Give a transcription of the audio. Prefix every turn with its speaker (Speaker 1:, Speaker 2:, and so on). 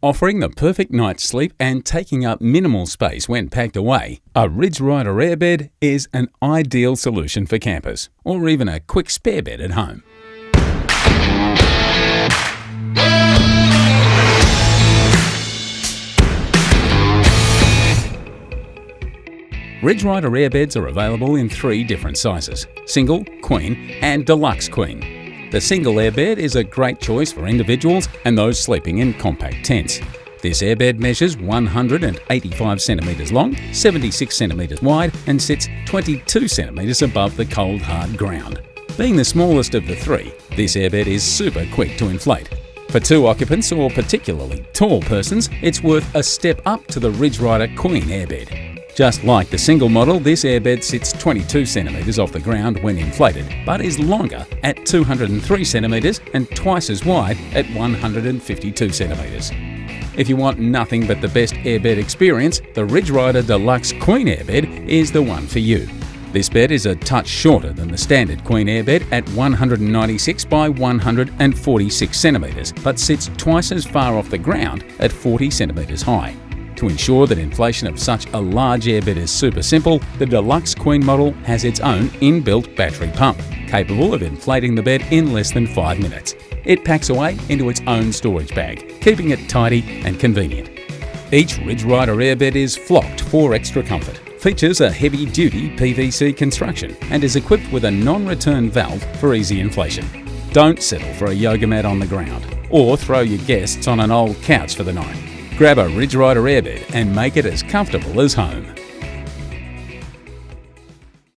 Speaker 1: Offering the perfect night's sleep and taking up minimal space when packed away, a Ryder airbed is an ideal solution for campers, or even a quick spare bed at home. Ryder airbeds are available in 3 different sizes: single, queen, and deluxe queen. The single airbed is a great choice for individuals and those sleeping in compact tents. This airbed measures 185 centimetres long, 76 centimetres wide, and sits 22 centimetres above the cold, hard ground. Being the smallest of the 3, this airbed is super quick to inflate. For 2 occupants or particularly tall persons, it's worth a step up to the Ryder Queen airbed. Just like the single model, this airbed sits 22 centimetres off the ground when inflated, but is longer at 203 centimetres and twice as wide at 152 centimetres. If you want nothing but the best airbed experience, the Ryder Deluxe Queen airbed is the one for you. This bed is a touch shorter than the standard Queen airbed at 196 by 146 centimetres, but sits twice as far off the ground at 40 centimetres high. To ensure that inflation of such a large airbed is super simple, the Deluxe Queen model has its own inbuilt battery pump, capable of inflating the bed in less than 5 minutes. It packs away into its own storage bag, keeping it tidy and convenient. Each Ryder airbed is flocked for extra comfort, features a heavy-duty PVC construction, and is equipped with a non-return valve for easy inflation. Don't settle for a yoga mat on the ground, or throw your guests on an old couch for the night. Grab a Ryder airbed and make it as comfortable as home.